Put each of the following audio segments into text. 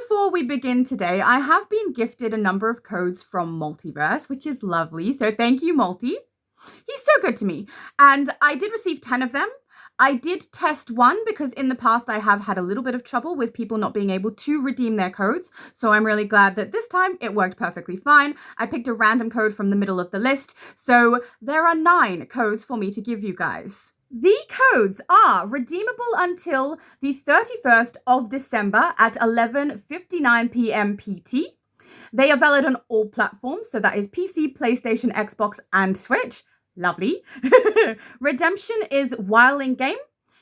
before we begin today, I have been gifted a number of codes from Multiverse, which is lovely. So thank you, Multi. He's so good to me. And I did receive 10 of them. I did test one because in the past I have had a little bit of trouble with people not being able to redeem their codes. So I'm really glad that this time it worked perfectly fine. I picked a random code from the middle of the list. So there are 9 codes for me to give you guys. The codes are redeemable until the 31st of December at 11:59 p.m. PT. They are valid on all platforms, so that is PC, PlayStation, Xbox, and Switch. Lovely. Redemption is while in game.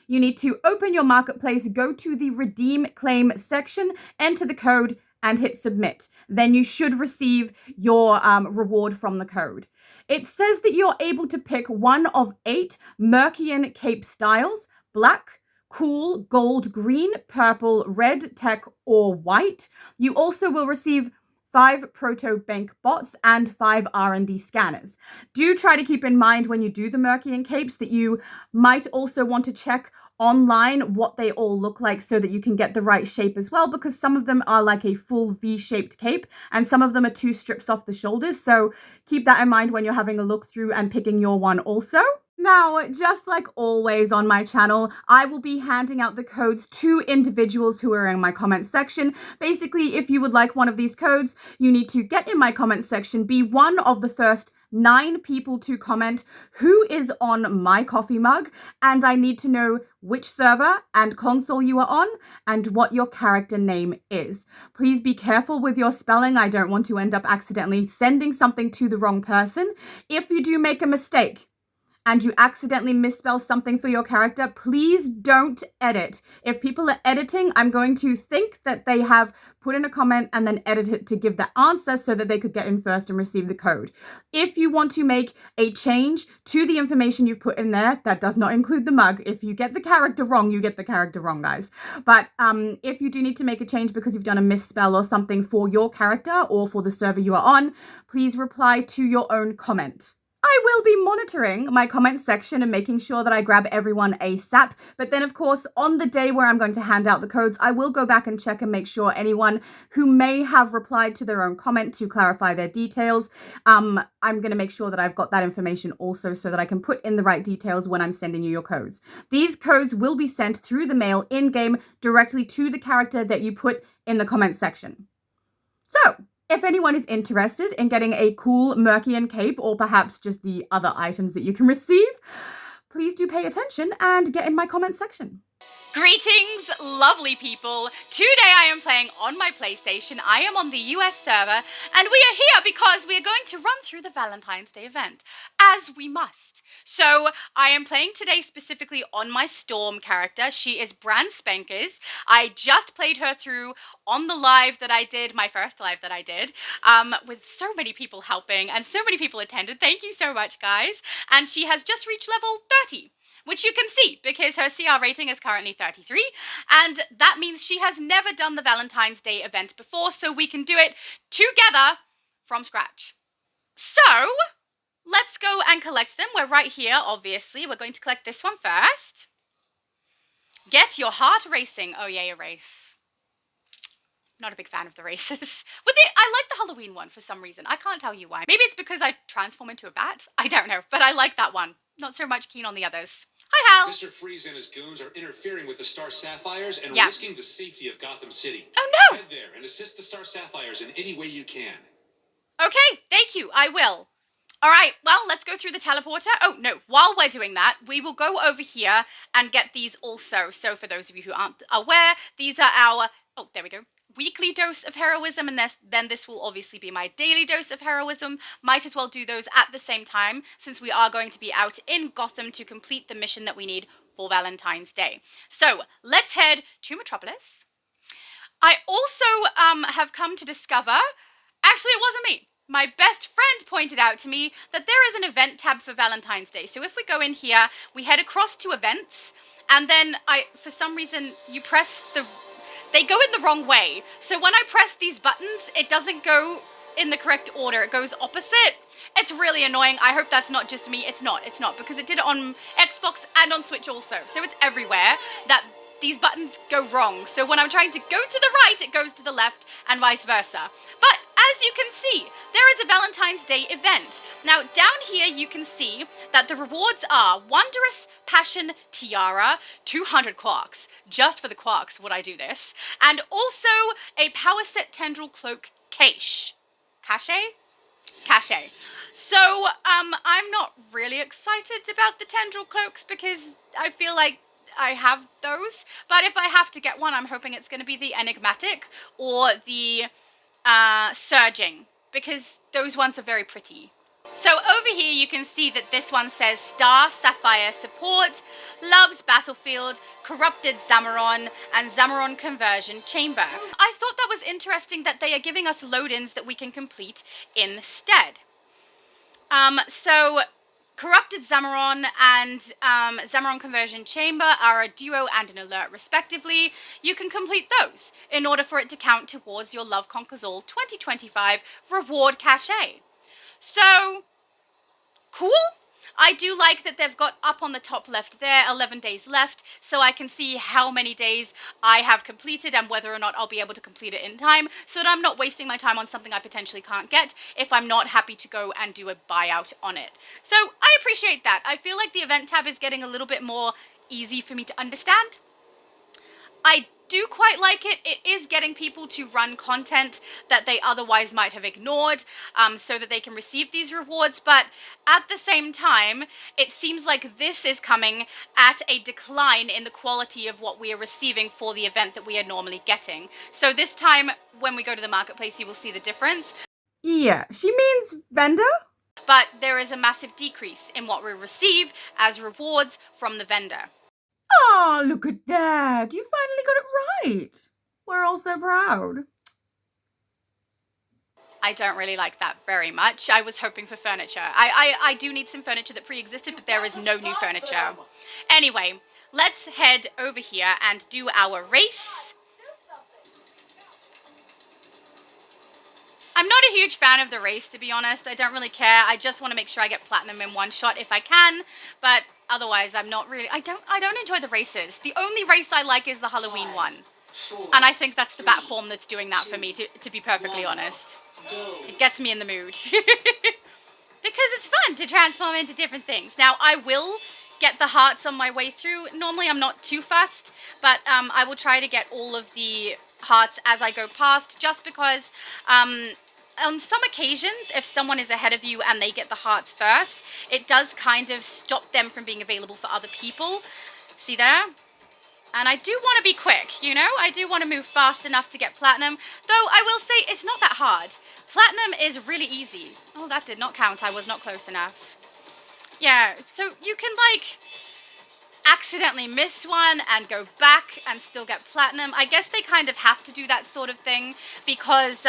You need to open your marketplace, go to the redeem claim section, enter the code, and hit submit. Then you should receive your reward from the code. It says that you're able to pick one of 8 Mercian cape styles: black, cool, gold, green, purple, red, tech, or white. You also will receive 5 proto bank bots and 5 R&D scanners. Do try to keep in mind when you do the Mercian capes that you might also want to check online what they all look like so that you can get the right shape as well, because some of them are like a full V-shaped cape and some of them are 2 strips off the shoulders. So keep that in mind when you're having a look through and picking your one also. Now, just like always on my channel, I will be handing out the codes to individuals who are in my comment section. Basically, if you would like one of these codes, you need to get in my comment section, be one of the first 9 people to comment who is on my coffee mug, and I need to know which server and console you are on and what your character name is. Please be careful with your spelling. I don't want to end up accidentally sending something to the wrong person. If you do make a mistake and you accidentally misspell something for your character, please don't edit. If people are editing, I'm going to think that they have put in a comment and then edit it to give the answer so that they could get in first and receive the code. If you want to make a change to the information you've put in there, that does not include the mug. If you get the character wrong, you get the character wrong, guys. But if you do need to make a change because you've done a misspell or something for your character or for the server you are on, please reply to your own comment. I will be monitoring my comment section and making sure that I grab everyone ASAP. But then, of course, on the day where I'm going to hand out the codes, I will go back and check and make sure anyone who may have replied to their own comment to clarify their details, I'm going to make sure that I've got that information also so that I can put in the right details when I'm sending you your codes. These codes will be sent through the mail in-game directly to the character that you put in the comment section. So, if anyone is interested in getting a cool Mercian cape or perhaps just the other items that you can receive, please do pay attention and get in my comment section. Greetings, lovely people. Today I am playing on my PlayStation. I am on the US server, and we are here because we are going to run through the Valentine's Day event, as we must. So I am playing today specifically on my Storm character. She is brand spankers. I just played her through on the live that I did, my first live that I did, with so many people helping and so many people attended. Thank you so much, guys. And she has just reached level 30. Which you can see because her CR rating is currently 33, and that means she has never done the Valentine's Day event before, so we can do it together from scratch. So, let's go and collect them. We're right here, obviously. We're going to collect this one first. Get your heart racing. Oh, yay, a race. Not a big fan of the races. I like the Halloween one for some reason. I can't tell you why. Maybe it's because I transform into a bat? I don't know, but I like that one. Not so much keen on the others. Hi, Hal. Mr. Freeze and his goons are interfering with the Star Sapphires and risking the safety of Gotham City. Oh, no! Head there and assist the Star Sapphires in any way you can. Okay, thank you. I will. All right, well, let's go through the teleporter. Oh, no, while we're doing that, we will go over here and get these also. So for those of you who aren't aware, these are our... Oh, there we go. Weekly dose of heroism, and then this will obviously be my daily dose of heroism. Might as well do those at the same time, since we are going to be out in Gotham to complete the mission that we need for Valentine's Day. So, let's head to Metropolis. I also have come to discover, actually it wasn't me, my best friend pointed out to me that there is an event tab for Valentine's Day. So if we go in here, we head across to events, and then for some reason, you press they go in the wrong way. So when I press these buttons, it doesn't go in the correct order. It goes opposite. It's really annoying. I hope that's not just me. It's not, because it did it on Xbox and on Switch also. So it's everywhere that these buttons go wrong. So when I'm trying to go to the right, it goes to the left and vice versa. But as you can see, there is a Valentine's Day event. Now down here you can see that the rewards are Wondrous Passion Tiara, 200 quarks. Just for the quarks would I do this. And also a Power Set Tendril Cloak Cache. Cache. So, I'm not really excited about the Tendril Cloaks because I feel like I have those. But if I have to get one, I'm hoping it's going to be the Enigmatic or the Surging, because those ones are very pretty. So over here you can see that this one says Star Sapphire Support, Love's Battlefield, Corrupted Zamoron, and Zamoron Conversion Chamber. I thought that was interesting that they are giving us load-ins that we can complete instead. So Corrupted Zamoron and Zamoron Conversion Chamber are a duo and an alert respectively. You can complete those in order for it to count towards your Love Conquers All 2025 reward cachet. So, cool. I do like that they've got up on the top left there, 11 days left, so I can see how many days I have completed and whether or not I'll be able to complete it in time, so that I'm not wasting my time on something I potentially can't get if I'm not happy to go and do a buyout on it. So I appreciate that. I feel like the event tab is getting a little bit more easy for me to understand. I do quite like it. It is getting people to run content that they otherwise might have ignored, so that they can receive these rewards, but at the same time, it seems like this is coming at a decline in the quality of what we are receiving for the event that we are normally getting. So this time, when we go to the marketplace, you will see the difference. Yeah, she means vendor? But there is a massive decrease in what we receive as rewards from the vendor. Oh, look at that. You finally got it right. We're all so proud. I don't really like that very much. I was hoping for furniture. I do need some furniture that pre-existed, but there is no new furniture. Anyway, let's head over here and do our race. I'm not a huge fan of the race, to be honest. I don't really care. I just want to make sure I get platinum in one shot if I can, but otherwise I'm not really... I don't enjoy the races. The only race I like is the Halloween one. And I think that's the bat form that's doing that for me, to be perfectly honest. It gets me in the mood. Because it's fun to transform into different things. Now, I will get the hearts on my way through. Normally, I'm not too fussed, but I will try to get all of the hearts as I go past, just because on some occasions, if someone is ahead of you and they get the hearts first, it does kind of stop them from being available for other people. See there? And I do want to be quick, you know? I do want to move fast enough to get platinum. Though, I will say, it's not that hard. Platinum is really easy. Oh, that did not count. I was not close enough. Yeah, so you can, like, accidentally miss one and go back and still get platinum. I guess they kind of have to do that sort of thing because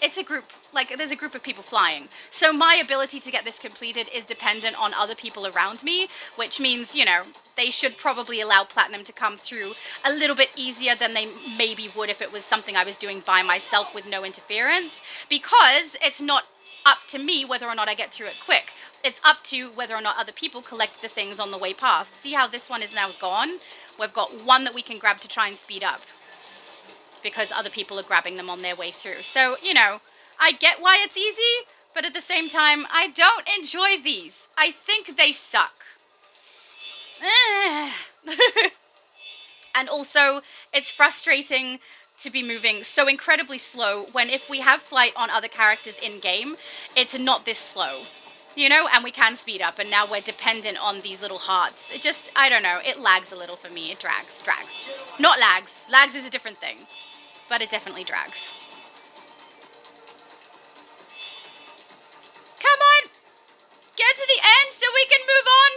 it's a group, like, there's a group of people flying. So my ability to get this completed is dependent on other people around me, which means, you know, they should probably allow platinum to come through a little bit easier than they maybe would if it was something I was doing by myself with no interference, because it's not up to me whether or not I get through it quick. It's up to whether or not other people collect the things on the way past. See how this one is now gone? We've got one that we can grab to try and speed up because other people are grabbing them on their way through. So, you know, I get why it's easy, but at the same time, I don't enjoy these. I think they suck. And also, it's frustrating to be moving so incredibly slow when if we have flight on other characters in-game, it's not this slow. You know, and we can speed up, and now we're dependent on these little hearts. It just, I don't know, it lags a little for me. It drags. Not lags. Lags is a different thing, but it definitely drags. Come on! Get to the end so we can move on!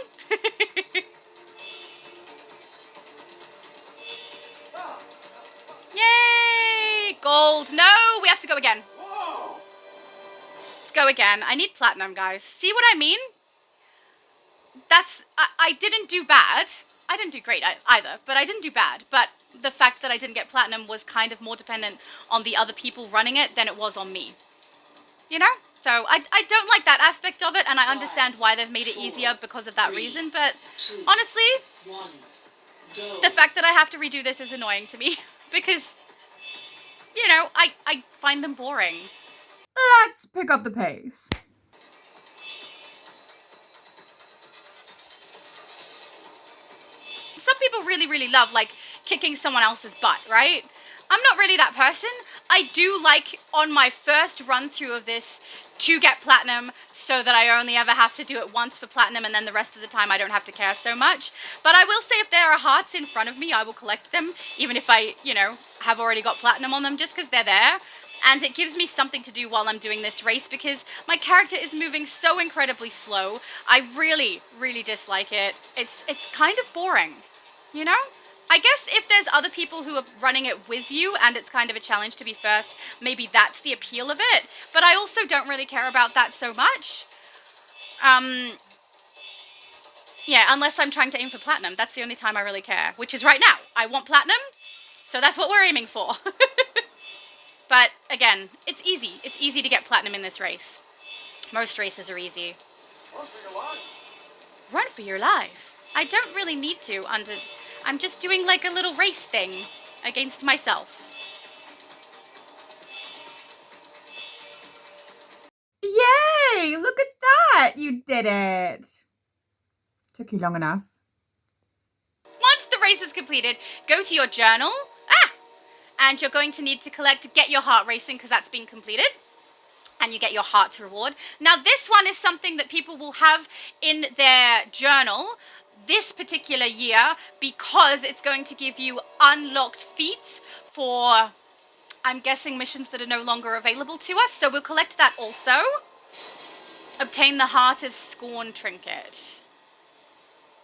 Yay! Gold. No, we have to go again. Let's go again. I need platinum, guys. See what I mean? I didn't do bad. I didn't do great either, but I didn't do bad. But the fact that I didn't get platinum was kind of more dependent on the other people running it than it was on me. You know? So I don't like that aspect of it, and I understand why they've made it easier because of that reason, but honestly, The fact that I have to redo this is annoying to me because, you know, I find them boring. Let's pick up the pace. Some people really, really love, like, kicking someone else's butt, right? I'm not really that person. I do like, on my first run-through of this, to get platinum so that I only ever have to do it once for platinum and then the rest of the time I don't have to care so much. But I will say if there are hearts in front of me, I will collect them, even if I, you know, have already got platinum on them, just because they're there. And it gives me something to do while I'm doing this race because my character is moving so incredibly slow. I really, really dislike it. It's kind of boring, you know? I guess if there's other people who are running it with you and it's kind of a challenge to be first, maybe that's the appeal of it. But I also don't really care about that so much. Yeah, unless I'm trying to aim for platinum. That's the only time I really care, which is right now. I want platinum, so that's what we're aiming for. But again, it's easy. It's easy to get platinum in this race. Most races are easy. Run for your life. Run for your life. I don't really need to I'm just doing like a little race thing against myself. Yay! Look at that! You did it. Took you long enough. Once the race is completed, go to your journal. And you're going to need to collect Get Your Heart Racing because that's been completed. And you get your heart's reward. Now this one is something that people will have in their journal this particular year because it's going to give you unlocked feats for, I'm guessing, missions that are no longer available to us. So we'll collect that also. Obtain the Heart of Scorn trinket.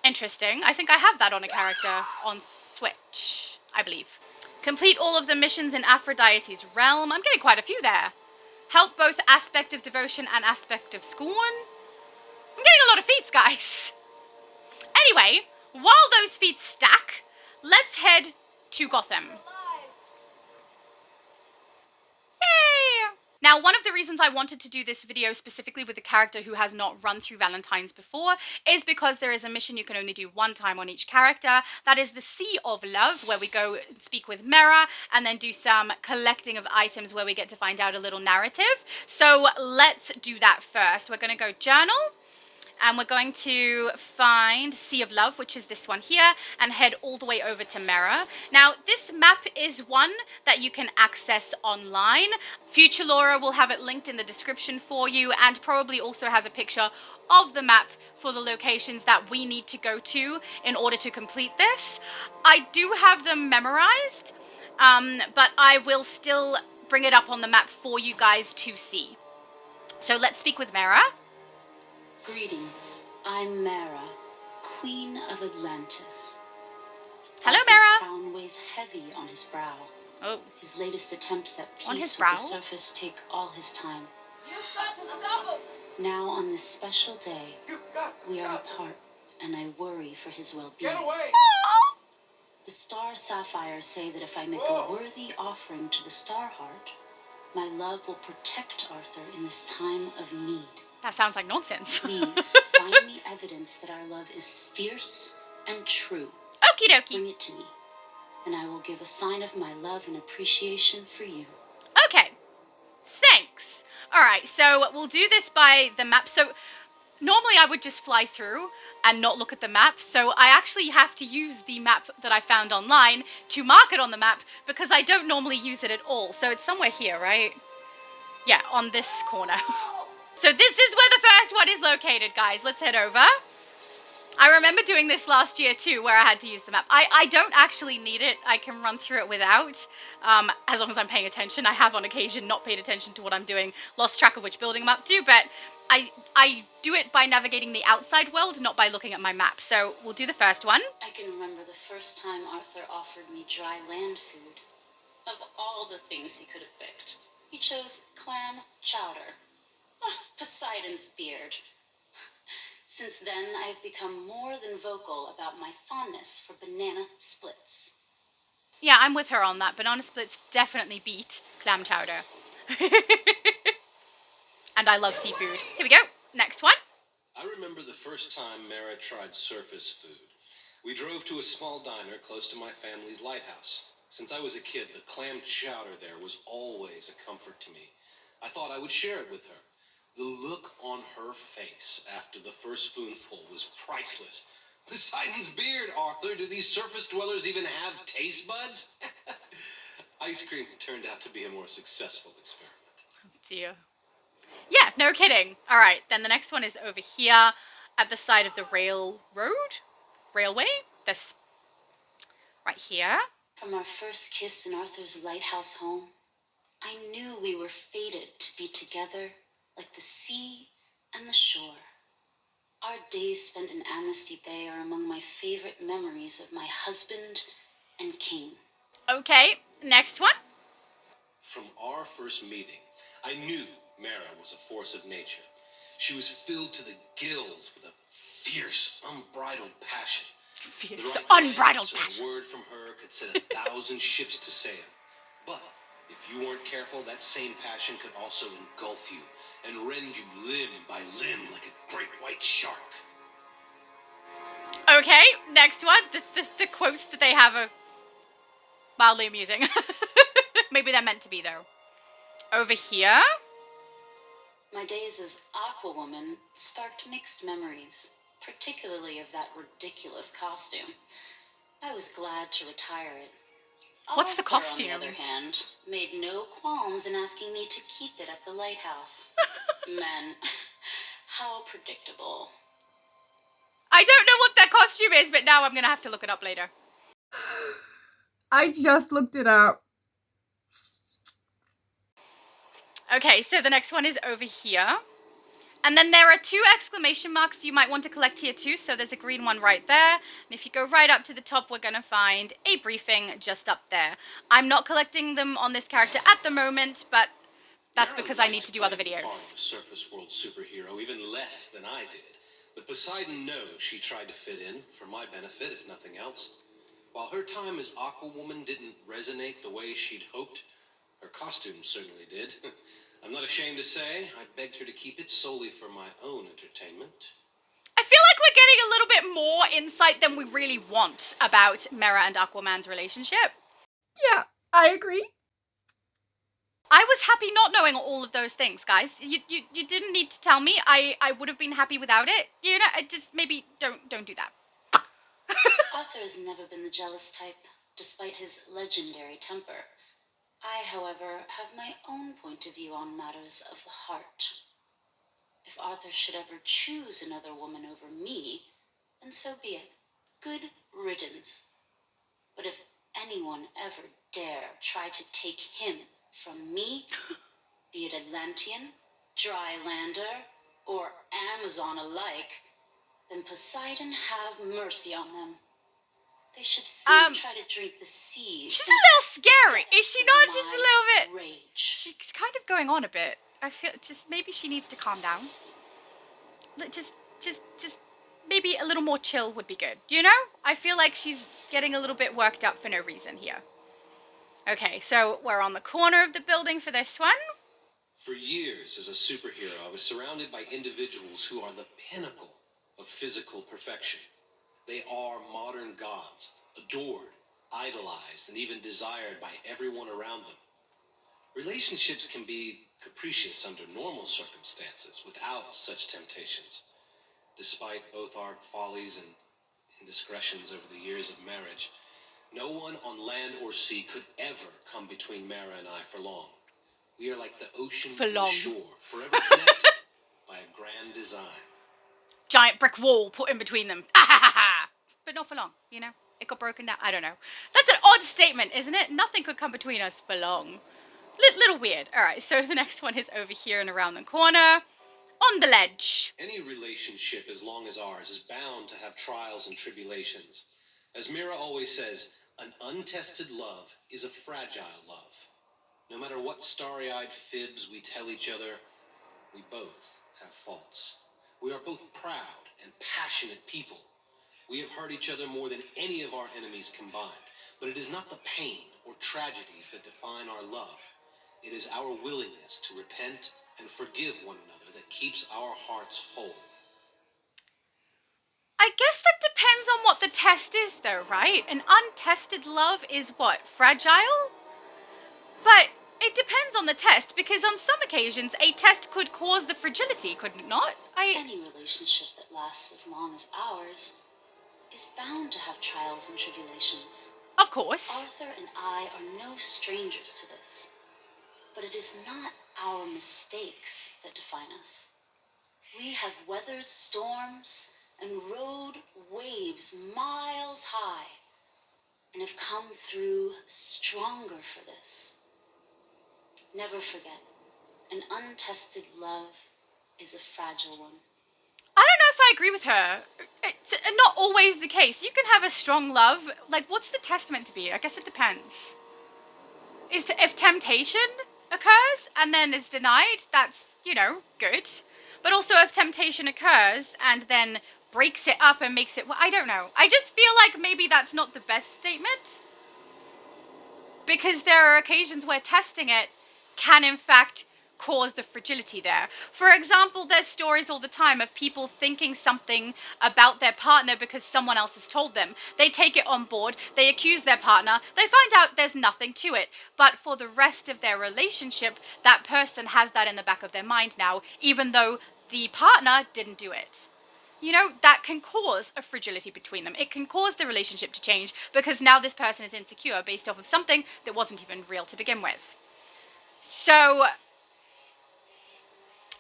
Interesting. I think I have that on a character on Switch, I believe. Complete all of the missions in Aphrodite's realm. I'm getting quite a few there. Help both Aspect of Devotion and Aspect of Scorn. I'm getting a lot of feats, guys. Anyway, while those feats stack, let's head to Gotham. Yay! Now, one of the reasons I wanted to do this video specifically with a character who has not run through Valentines before is because there is a mission you can only do one time on each character. That is the Sea of Love, where we go speak with Mera and then do some collecting of items where we get to find out a little narrative. So let's do that first. We're going to go journal. And we're going to find Sea of Love, which is this one here, and head all the way over to Mera. Now, this map is one that you can access online. Future Laura will have it linked in the description for you, and probably also has a picture of the map for the locations that we need to go to in order to complete this. I do have them memorized, but I will still bring it up on the map for you guys to see. So let's speak with Mera. Greetings, I'm Mera, Queen of Atlantis. Hello, Arthur's Mera. crown weighs heavy on his brow. Oh. His latest attempts at On his peace brow? with the surface take all his time. You've got to stop him. Now on this special day, You've got to we are stop him. apart, and I worry for his well-being. Get away. The star Sapphire say that if I make Whoa. a worthy offering to the Star Heart, my love will protect Arthur in this time of need. That sounds like nonsense. Please find me evidence that our love is fierce and true. Okie dokie. Bring it to me, and I will give a sign of my love and appreciation for you. Okay. Thanks. Alright, so we'll do this by the map. So normally I would just fly through and not look at the map. So I actually have to use the map that I found online to mark it on the map because I don't normally use it at all. So it's somewhere here, right? Yeah, on this corner. So this is where the first one is located, guys. Let's head over. I remember doing this last year too, where I had to use the map. I don't actually need it. I can run through it without, as long as I'm paying attention. I have on occasion not paid attention to what I'm doing, lost track of which building I'm up to, but I do it by navigating the outside world, not by looking at my map. So we'll do the first one. I can remember the first time Arthur offered me dry land food. Of all the things he could have picked, he chose clam chowder. Poseidon's beard. Since then, I've become more than vocal about my fondness for banana splits. Yeah, I'm with her on that. Banana splits definitely beat clam chowder. And I love seafood. Here we go. Next one. I remember the first time Mara tried surface food. We drove to a small diner close to my family's lighthouse. Since I was a kid, the clam chowder there was always a comfort to me. I thought I would share it with her. The look on her face after the first spoonful was priceless. Poseidon's beard, Arthur. Do these surface dwellers even have taste buds? Ice cream turned out to be a more successful experiment. Dear. Yeah, no kidding. All right, then the next one is over here at the side of the railway. This right here. From our first kiss in Arthur's lighthouse home, I knew we were fated to be together like the sea and the shore. Our days spent in Amnesty Bay are among my favorite memories of my husband and king. Okay, next one. From our first meeting, I knew Mara was a force of nature. She was filled to the gills with a fierce, unbridled passion. Fierce, unbridled so passion. A word from her could set 1,000 ships to sail. But if you weren't careful, that same passion could also engulf you and rend you limb by limb like a great white shark. Okay, next one. The quotes that they have are mildly amusing. Maybe they're meant to be, though. Over here. My days as Aquawoman sparked mixed memories, particularly of that ridiculous costume. I was glad to retire it. What's the costume? On the other hand, made no qualms in asking me to keep it at the lighthouse. Men, how predictable. I don't know what that costume is, but now I'm going to have to look it up later. I just looked it up. Okay, so the next one is over here. And then there are 2 exclamation marks you might want to collect here too. So there's a green one right there. And if you go right up to the top, we're going to find a briefing just up there. I'm not collecting them on this character at the moment, but that's because I need to do other videos. Part of a surface world superhero, even less than I did. But Poseidon knows she tried to fit in, for my benefit, if nothing else. While her time as Aquawoman didn't resonate the way she'd hoped, her costume certainly did. I'm not ashamed to say, I begged her to keep it solely for my own entertainment. I feel like we're getting a little bit more insight than we really want about Mera and Aquaman's relationship. Yeah, I agree. I was happy not knowing all of those things, guys. You didn't need to tell me. I would have been happy without it. You know, I just maybe don't do that. Arthur has never been the jealous type, despite his legendary temper. I, however, have my own point of view on matters of the heart. If Arthur should ever choose another woman over me, then so be it. Good riddance. But if anyone ever dare try to take him from me, be it Atlantean, Drylander, or Amazon alike, then Poseidon have mercy on them. They should soon try to drink the seas. She's a little scary. Is she not? Just a little bit. Rage. She's kind of going on a bit. I feel just maybe she needs to calm down. Just maybe a little more chill would be good. You know? I feel like she's getting a little bit worked up for no reason here. Okay, so we're on the corner of the building for this one. For years as a superhero, I was surrounded by individuals who are the pinnacle of physical perfection. They are modern gods, adored, idolized, and even desired by everyone around them. Relationships can be capricious under normal circumstances without such temptations. Despite both our follies and indiscretions over the years of marriage, no one on land or sea could ever come between Mara and I for long. We are like the ocean and the shore, forever connected by a grand design. Giant brick wall put in between them. But not for long, you know? It got broken down. I don't know. That's an odd statement, isn't it? Nothing could come between us for long. Little weird. All right, so the next one is over here and around the corner. On the ledge. Any relationship as long as ours is bound to have trials and tribulations. As Mira always says, an untested love is a fragile love. No matter what starry-eyed fibs we tell each other, we both have faults. We are both proud and passionate people. We have hurt each other more than any of our enemies combined. But it is not the pain or tragedies that define our love. It is our willingness to repent and forgive one another that keeps our hearts whole. I guess that depends on what the test is, though, right? An untested love is what? Fragile? But it depends on the test, because on some occasions, a test could cause the fragility, could it not? Any relationship that lasts as long as ours is bound to have trials and tribulations. Of course. Arthur and I are no strangers to this. But it is not our mistakes that define us. We have weathered storms and rode waves miles high and have come through stronger for this. Never forget, an untested love is a fragile one. I don't know if I agree with her. It's not always the case. You can have a strong love. Like, what's the test meant to be? I guess it depends. If temptation occurs and then is denied, that's, good. But also if temptation occurs and then breaks it up and makes it, I don't know. I just feel like maybe that's not the best statement. Because there are occasions where testing it can in fact cause the fragility there. For example, there's stories all the time of people thinking something about their partner because someone else has told them. They take it on board, they accuse their partner, they find out there's nothing to it. But for the rest of their relationship, that person has that in the back of their mind now, even though the partner didn't do it. That can cause a fragility between them. It can cause the relationship to change because now this person is insecure based off of something that wasn't even real to begin with. So,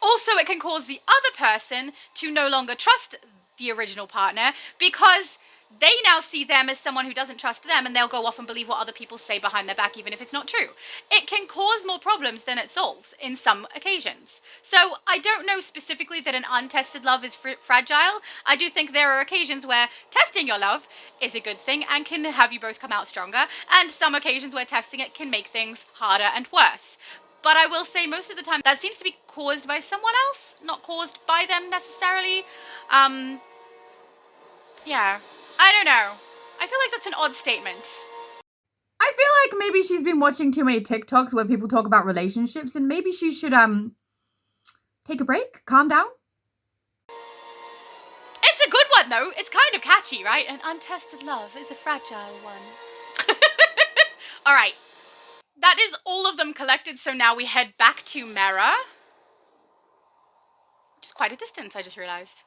also it can cause the other person to no longer trust the original partner because they now see them as someone who doesn't trust them, and they'll go off and believe what other people say behind their back, even if it's not true. It can cause more problems than it solves in some occasions. So I don't know specifically that an untested love is fragile. I do think there are occasions where testing your love is a good thing and can have you both come out stronger, and some occasions where testing it can make things harder and worse. But I will say most of the time that seems to be caused by someone else, not caused by them necessarily. Yeah. I don't know. I feel like that's an odd statement. I feel like maybe she's been watching too many TikToks where people talk about relationships, and maybe she should take a break, calm down. It's a good one though. It's kind of catchy, right? An untested love is a fragile one. All right. That is all of them collected, so now we head back to Mera. Which is quite a distance, I just realized.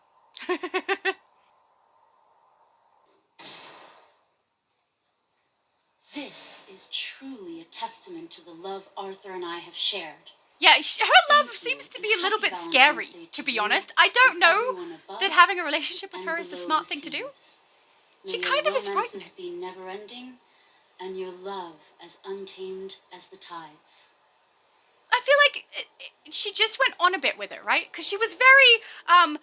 This is truly a testament to the love Arthur and I have shared. Yeah, her love seems to be a little bit scary, to be honest. I don't know that having a relationship with her is the smart thing to do. She kind of is frightening. May your romances be never-ending, and your love as untamed as the tides. I feel like she just went on a bit with it, right? Because she was very,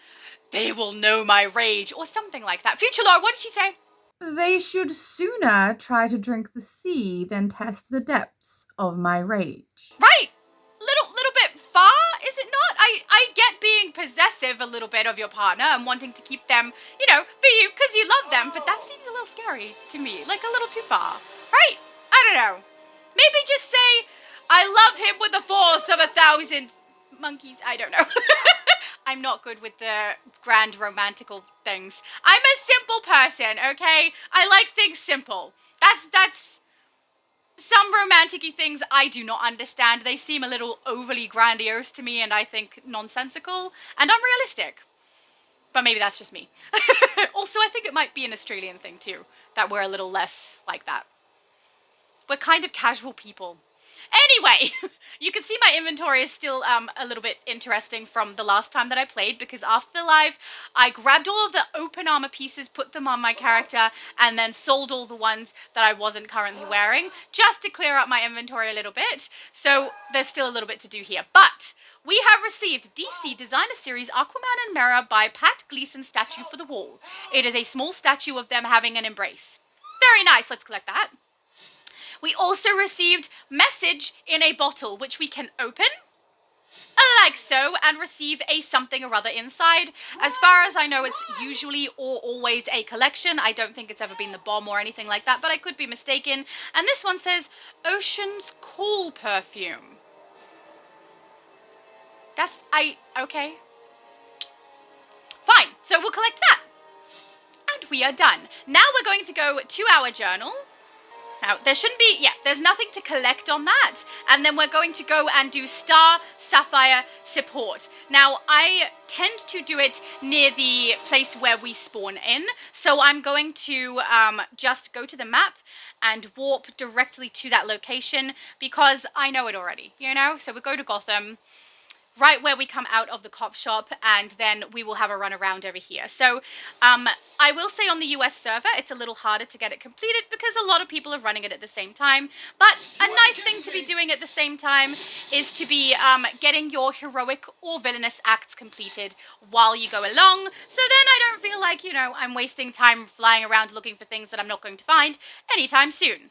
they will know my rage, or something like that. Future Lord, what did she say? They should sooner try to drink the sea than test the depths of my rage. Right. Little bit far, is it not? I get being possessive a little bit of your partner and wanting to keep them, for you, because you love them, but that seems a little scary to me. Like a little too far. Right? I don't know. Maybe just say, I love him with the force of 1,000 monkeys. I don't know. I'm not good with the grand romantical things. I'm a simple person, okay? I like things simple. That's some romantic-y things I do not understand. They seem a little overly grandiose to me, and I think nonsensical and unrealistic. But maybe that's just me. Also, I think it might be an Australian thing too, that we're a little less like that. We're kind of casual people. Anyway, you can see my inventory is still a little bit interesting from the last time that I played, because after the live, I grabbed all of the open armor pieces, put them on my character, and then sold all the ones that I wasn't currently wearing, just to clear up my inventory a little bit. So there's still a little bit to do here. But we have received DC Designer Series Aquaman and Mera by Pat Gleason statue for the wall. It is a small statue of them having an embrace. Very nice. Let's collect that. We also received message in a bottle, which we can open, like so, and receive a something or other inside. As far as I know, it's usually or always a collection. I don't think it's ever been the bomb or anything like that, but I could be mistaken. And this one says, Ocean's Cool Perfume. Okay. Fine, so we'll collect that. we are done. Now we're going to go to our journal. Now, there shouldn't be, yeah, there's nothing to collect on that. And then we're going to go and do Star, Sapphire, Support. Now, I tend to do it near the place where we spawn in. So I'm going to just go to the map and warp directly to that location because I know it already, you know? So we go to Gotham, right where we come out of the cop shop, and then we will have a run around over here. So I will say on the US server, it's a little harder to get it completed because a lot of people are running it at the same time. But a nice thing to be doing at the same time is to be getting your heroic or villainous acts completed while you go along. So then I don't feel like, you know, I'm wasting time flying around looking for things that I'm not going to find anytime soon.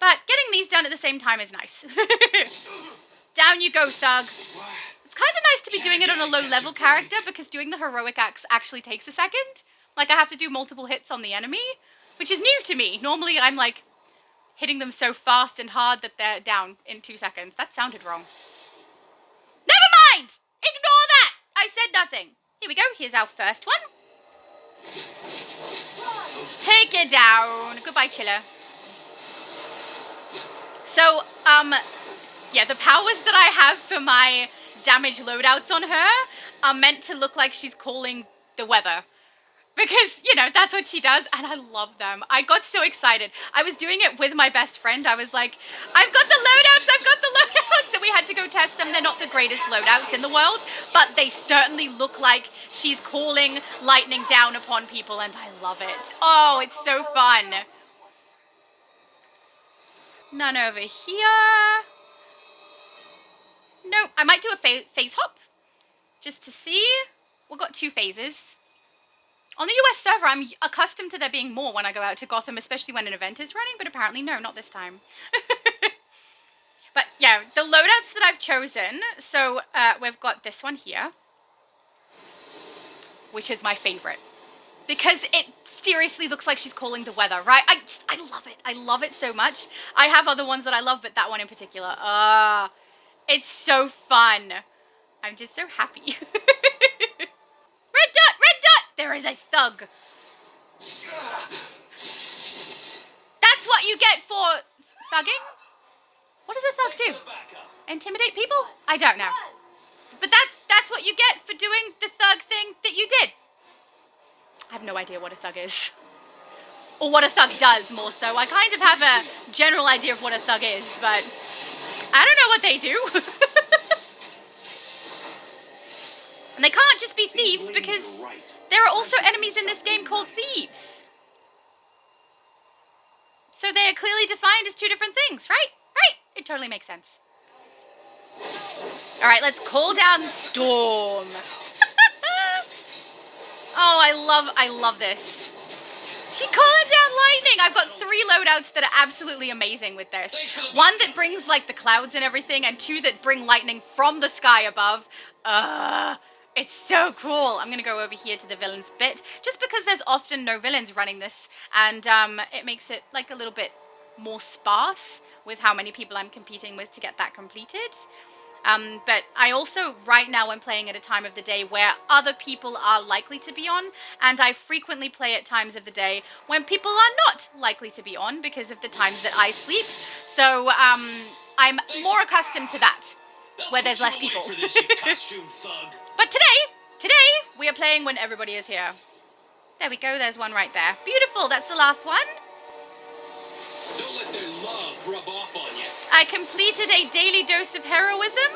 But getting these done at the same time is nice. Down you go, Thug. Kind of nice to be doing it on a low-level character because doing the heroic acts actually takes a second. Like, I have to do multiple hits on the enemy, which is new to me. Normally, I'm, like, hitting them so fast and hard that they're down in 2 seconds. That sounded wrong. Never mind! Ignore that! I said nothing. Here we go. Here's our first one. Take it down. Goodbye, Chiller. So, yeah, the powers that I have for my damage loadouts on her are meant to look like she's calling the weather. Because, you know, that's what she does, and I love them. I got so excited. I was doing it with my best friend. I was like, I've got the loadouts, I've got the loadouts! So we had to go test them. They're not the greatest loadouts in the world, but they certainly look like she's calling lightning down upon people, and I love it. Oh, it's so fun. None over here. Nope, I might do a phase hop, just to see. We've got 2 phases. On the US server, I'm accustomed to there being more when I go out to Gotham, especially when an event is running, but apparently no, not this time. But yeah, the loadouts that I've chosen, so we've got this one here, which is my favorite. Because it seriously looks like she's calling the weather, right? I love it. I love it so much. I have other ones that I love, but that one in particular, it's so fun. I'm just so happy. Red dot! Red dot! There is a thug. That's what you get for thugging? What does a thug do? Intimidate people? I don't know. But that's what you get for doing the thug thing that you did. I have no idea what a thug is. Or what a thug does, more so. I kind of have a general idea of what a thug is, but I don't know what they do. And they can't just be thieves because there are also enemies in this game called thieves. So they are clearly defined as 2 different things, right? Right? It totally makes sense. All right, let's call down Storm. Oh, I love this. She called down lightning. I've got 3 loadouts that are absolutely amazing with this. 1 that brings like the clouds and everything, and 2 that bring lightning from the sky above. It's so cool. I'm gonna go over here to the villains bit, just because there's often no villains running this, and it makes it like a little bit more sparse with how many people I'm competing with to get that completed. But I also, right now, I'm playing at a time of the day where other people are likely to be on, and I frequently play at times of the day when people are not likely to be on because of the times that I sleep. So I'm more accustomed to that, where there's less people. But today, we are playing when everybody is here. There we go, there's one right there. Beautiful, that's the last one. Don't let their love rub off on you. I completed a daily dose of heroism.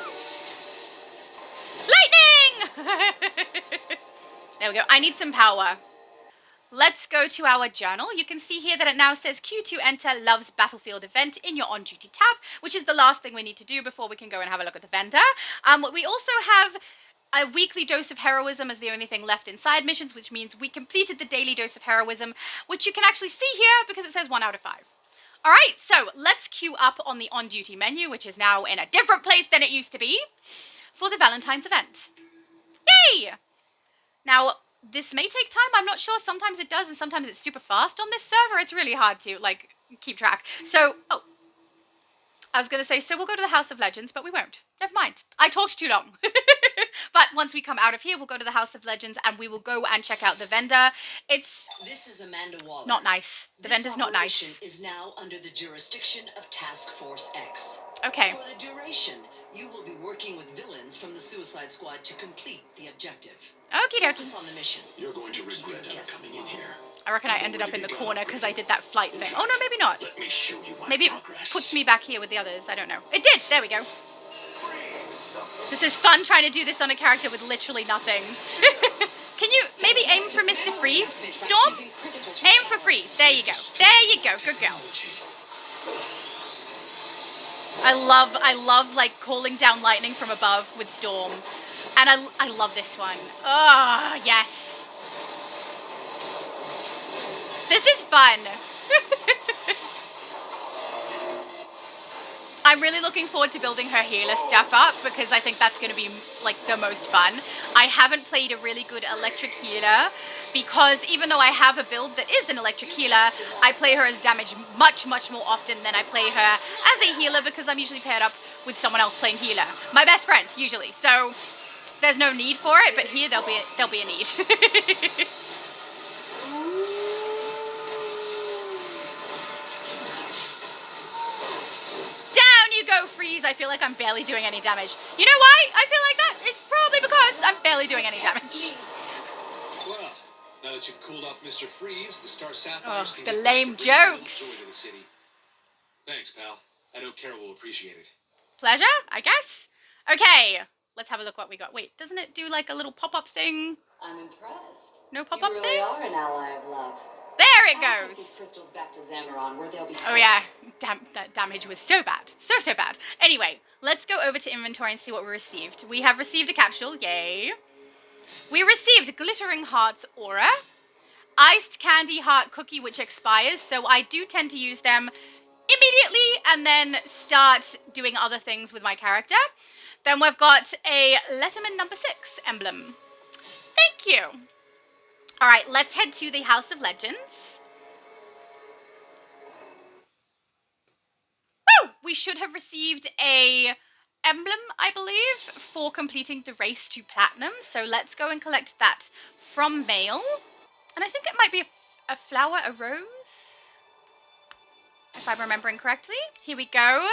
Lightning! There we go, I need some power. Let's go to our journal. You can see here that it now says Q2 enter Love's Battlefield event in your on-duty tab, which is the last thing we need to do before we can go and have a look at the vendor. We also have a weekly dose of heroism as the only thing left in side missions, which means we completed the daily dose of heroism, which you can actually see here because it says 1 out of 5. All right, so let's queue up on the on-duty menu, which is now in a different place than it used to be, for the Valentine's event. Yay! Now, this may take time. I'm not sure. Sometimes it does, and sometimes it's super fast. On this server, it's really hard to, like, keep track. So, I was going to say, so we'll go to the House of Legends, but we won't. Never mind. I talked too long. But once we come out of here, we'll go to the House of Legends and we will go and check out the vendor. It's This is Amanda Waller. not nice. The vendor's not nice. This operation is now under the jurisdiction of Task Force X. Okay. For the duration, you will be working with villains from the Suicide Squad to complete the objective. Okie dokie. Focus on the mission. You're going to regret ever coming in here. I reckon I ended up in the corner because I did that flight thing. Oh no, maybe not. Let me show you my Maybe it progress. puts me back here with the others. I don't know. It did. There we go. This is fun trying to do this on a character with literally nothing. Can you maybe aim for Mr. Freeze? Storm? Aim for Freeze. There you go. There you go. Good girl. I love like calling down lightning from above with Storm. And I love this one. Oh, yes. This is fun. I'm really looking forward to building her healer stuff up because I think that's going to be like the most fun. I haven't played a really good electric healer because even though I have a build that is an electric healer, I play her as damage much more often than I play her as a healer because I'm usually paired up with someone else playing healer. My best friend, usually. So there's no need for it, but here there'll be a need. Go Freeze. I feel like I'm barely doing any damage. You know why I feel like that? It's probably because I'm barely doing any damage. Well, now that you've cooled off Mr. Freeze, the Star Sapphires can the get back lame to bringing jokes. joy to the city. Thanks, pal. I know Carol will appreciate it. Pleasure, I guess. Okay, let's have a look what we got. Wait, doesn't it do like a little pop-up thing? I'm impressed. No pop-up You thing? really are an ally of love. There it I'll take goes. these crystals back to Zamaron where they'll be Oh yeah, that damage was so bad. So bad. Anyway, let's go over to inventory and see what we received. We have received a capsule, yay. We received Glittering Hearts Aura, Iced Candy Heart Cookie, which expires, so I do tend to use them immediately and then start doing other things with my character. Then we've got a Letterman number 6 emblem. Thank you. All right, let's head to the House of Legends. Woo! We should have received a emblem, I believe, for completing the race to platinum. So let's go and collect that from Mail. And I think it might be a flower, a rose, if I'm remembering correctly. Here we go.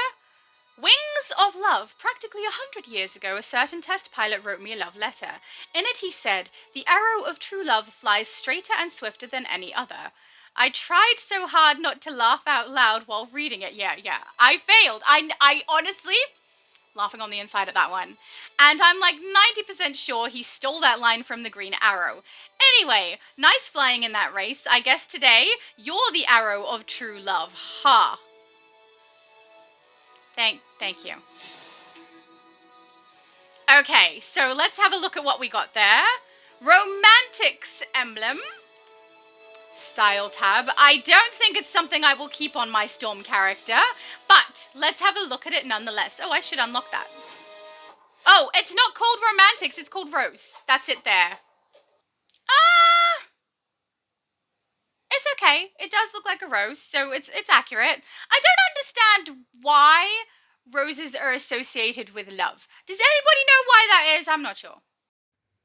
Wings of Love. Practically 100 years ago, a certain test pilot wrote me a love letter. In it he said, "The arrow of true love flies straighter and swifter than any other." I tried so hard not to laugh out loud while reading it. Yeah, I failed. I honestly, laughing on the inside at that one. And I'm like 90% sure he stole that line from the Green Arrow. Anyway, nice flying in that race. I guess today, you're the arrow of true love. Ha. Thank you. Okay, so let's have a look at what we got there. Romantics emblem. Style tab. I don't think it's something I will keep on my Storm character, but let's have a look at it nonetheless. Oh, I should unlock that. Oh, it's not called Romantics, it's called Rose. That's it there. It's okay. It does look like a rose, so it's accurate. I don't understand why roses are associated with love. Does anybody know why that is? I'm not sure.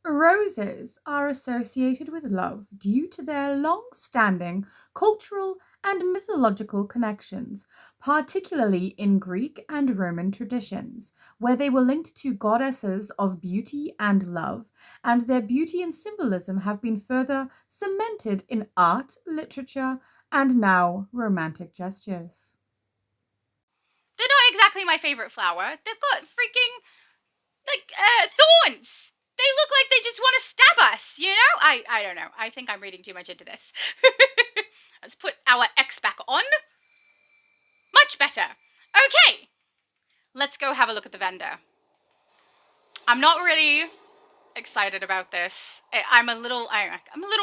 Roses are associated with love due to their long-standing cultural and mythological connections, particularly in Greek and Roman traditions, where they were linked to goddesses of beauty and love, and their beauty and symbolism have been further cemented in art, literature, and now romantic gestures. They're not exactly my favorite flower. They've got freaking, like, thorns. They look like they just want to stab us, you know? I don't know. I think I'm reading too much into this. Let's put our X back on. Much better. Okay. Let's go have a look at the vendor. I'm not really excited about this. I'm a little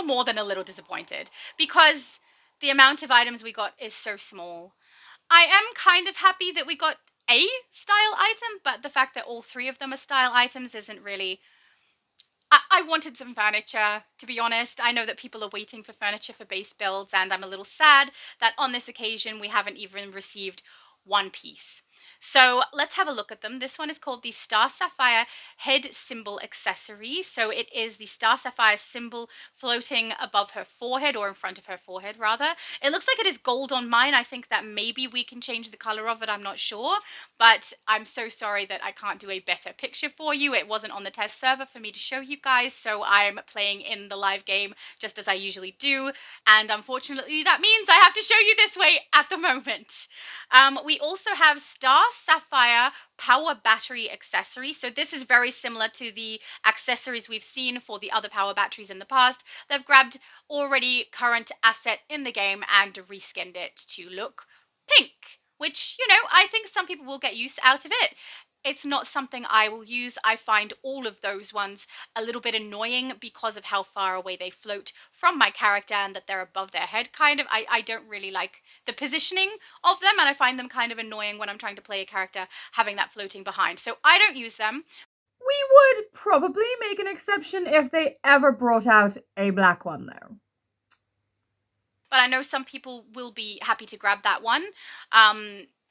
more than a little disappointed because the amount of items we got is so small. I am kind of happy that we got a style item, but the fact that all 3 of them are style items isn't really... I wanted some furniture, to be honest. I know that people are waiting for furniture for base builds, and I'm a little sad that on this occasion we haven't even received one piece. So let's have a look at them. This one is called the Star Sapphire Head Symbol Accessory. So it is the Star Sapphire symbol floating above her forehead, or in front of her forehead, rather. It looks like it is gold on mine. I think that maybe we can change the color of it. I'm not sure. But I'm so sorry that I can't do a better picture for you. It wasn't on the test server for me to show you guys. So I'm playing in the live game just as I usually do. And unfortunately, that means I have to show you this way at the moment. We also have Star Sapphire Power Battery Accessory. So this is very similar to the accessories we've seen for the other power batteries in the past. They've grabbed already current asset in the game and reskinned it to look pink, which, you know, I think some people will get use out of it. It's not something I will use. I find all of those ones a little bit annoying because of how far away they float from my character and that they're above their head, kind of. I don't really like the positioning of them, and I find them kind of annoying when I'm trying to play a character having that floating behind. So I don't use them. We would probably make an exception if they ever brought out a black one, though. But I know some people will be happy to grab that one.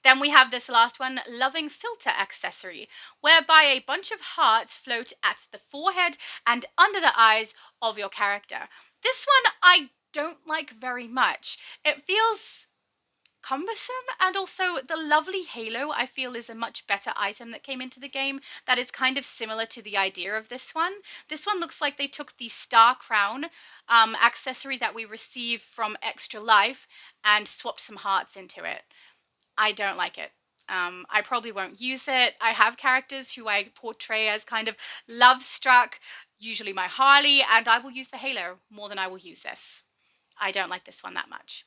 Then we have this last one, Loving Filter Accessory, whereby a bunch of hearts float at the forehead and under the eyes of your character. This one I don't like very much. It feels cumbersome, and also the lovely halo I feel is a much better item that came into the game that is kind of similar to the idea of this one. This one looks like they took the Star Crown accessory that we receive from Extra Life and swapped some hearts into it. I don't like it. I probably won't use it. I have characters who I portray as kind of love-struck, usually my Harley, and I will use the halo more than I will use this. I don't like this one that much.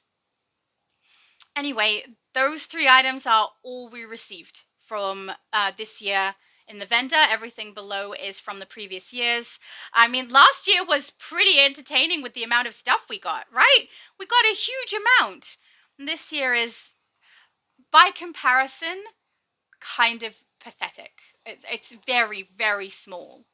Anyway, those 3 items are all we received from this year in the vendor. Everything below is from the previous years. I mean, last year was pretty entertaining with the amount of stuff we got, right? We got a huge amount. This year is, by comparison, kind of pathetic. It's very, very small.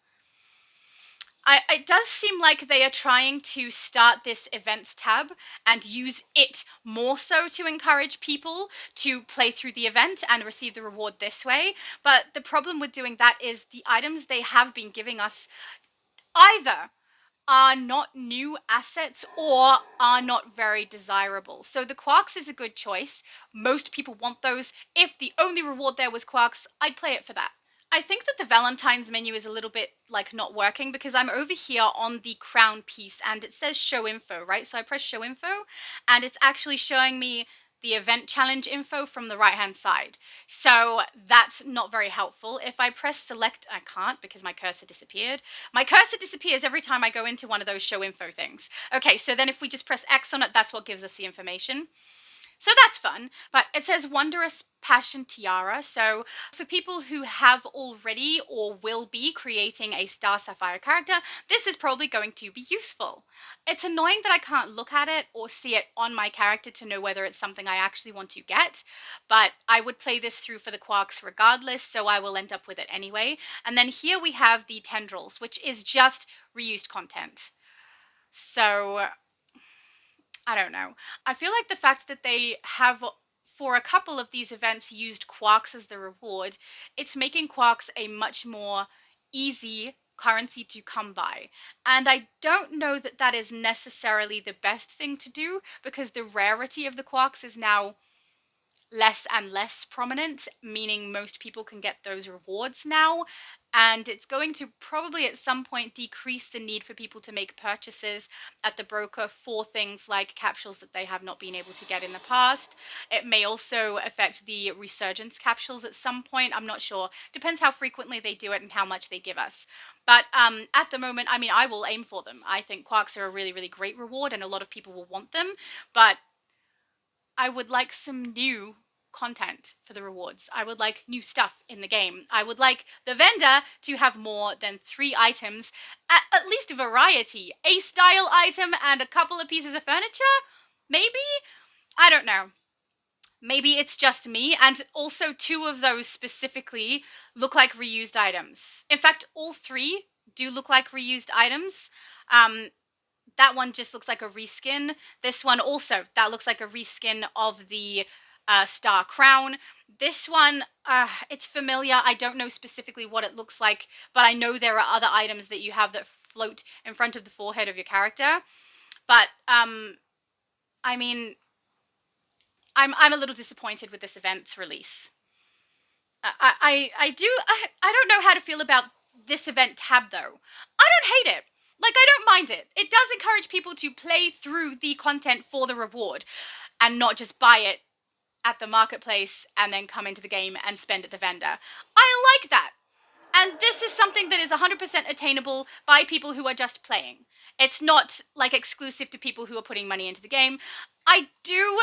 It does seem like they are trying to start this events tab and use it more so to encourage people to play through the event and receive the reward this way. But the problem with doing that is the items they have been giving us either are not new assets or are not very desirable. So the quarks is a good choice. Most people want those. If the only reward there was quarks, I'd play it for that. I think that the Valentine's menu is a little bit like not working because I'm over here on the crown piece and it says show info, right? So I press show info and it's actually showing me the event challenge info from the right hand side. So that's not very helpful. If I press select, I can't because my cursor disappeared. My cursor disappears every time I go into one of those show info things. Okay, so then if we just press X on it, that's what gives us the information. So that's fun, but it says Wondrous Passion Tiara. So for people who have already or will be creating a Star Sapphire character, this is probably going to be useful. It's annoying that I can't look at it or see it on my character to know whether it's something I actually want to get, but I would play this through for the quarks regardless, so I will end up with it anyway. And then here we have the tendrils, which is just reused content. So I don't know. I feel like the fact that they have, for a couple of these events, used quarks as the reward, it's making quarks a much more easy currency to come by. And I don't know that that is necessarily the best thing to do because the rarity of the quarks is now less and less prominent, meaning most people can get those rewards now. And it's going to probably at some point decrease the need for people to make purchases at the broker for things like capsules that they have not been able to get in the past. It may also affect the resurgence capsules at some point. I'm not sure. Depends how frequently they do it and how much they give us. But at the moment, I mean, I will aim for them. I think quarks are a really, really great reward and a lot of people will want them. But I would like some new content for the rewards. I would like new stuff in the game. I would like the vendor to have more than 3 items, at least a variety. A style item and a couple of pieces of furniture? Maybe? I don't know. Maybe it's just me, and also 2 of those specifically look like reused items. In fact, all 3 do look like reused items. That one just looks like a reskin. This one also, that looks like a reskin of the Star Crown. This one, it's familiar. I don't know specifically what it looks like, but I know there are other items that you have that float in front of the forehead of your character. But, I mean, I'm a little disappointed with this event's release. I don't know how to feel about this event tab though. I don't hate it. Like, I don't mind it. It does encourage people to play through the content for the reward and not just buy it at the marketplace and then come into the game and spend at the vendor. I like that. And this is something that is 100% attainable by people who are just playing. It's not like exclusive to people who are putting money into the game. I do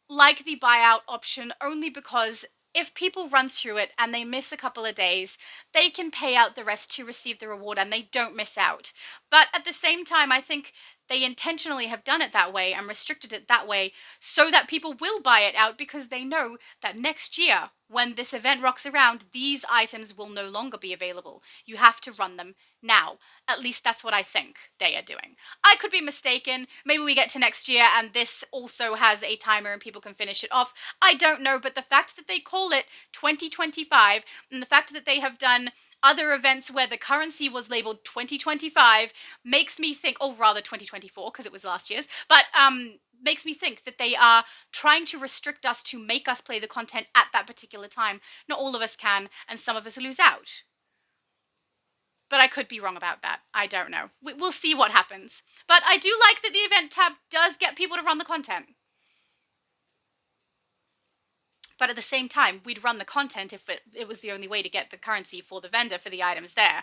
like the buyout option only because if people run through it and they miss a couple of days, they can pay out the rest to receive the reward and they don't miss out. But at the same time, I think they intentionally have done it that way and restricted it that way so that people will buy it out because they know that next year, when this event rocks around, these items will no longer be available. You have to run them now. At least that's what I think they are doing. I could be mistaken. Maybe we get to next year and this also has a timer and people can finish it off. I don't know, but the fact that they call it 2025 and the fact that they have done other events where the currency was labeled 2025 makes me think, or rather 2024 because it was last year's, but makes me think that they are trying to restrict us to make us play the content at that particular time. Not all of us can, and some of us lose out. But I could be wrong about that. I don't know. We'll see what happens. But I do like that the event tab does get people to run the content. But at the same time, we'd run the content if it was the only way to get the currency for the vendor for the items there.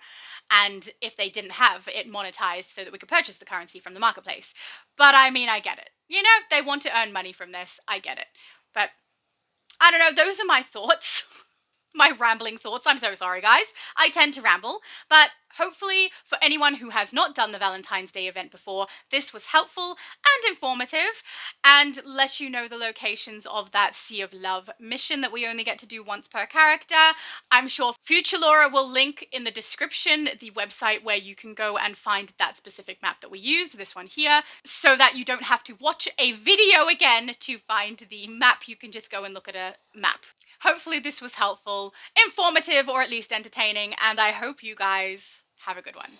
And if they didn't have it monetized so that we could purchase the currency from the marketplace. But I mean, I get it. You know, they want to earn money from this. I get it. But I don't know. Those are my thoughts. My rambling thoughts. I'm so sorry, guys. I tend to ramble, but hopefully for anyone who has not done the Valentine's Day event before, this was helpful and informative and let you know the locations of that Sea of Love mission that we only get to do once per character. I'm sure future Laura will link in the description the website where you can go and find that specific map that we used, this one here, so that you don't have to watch a video again to find the map. You can just go and look at a map. Hopefully this was helpful, informative, or at least entertaining, and I hope you guys have a good one.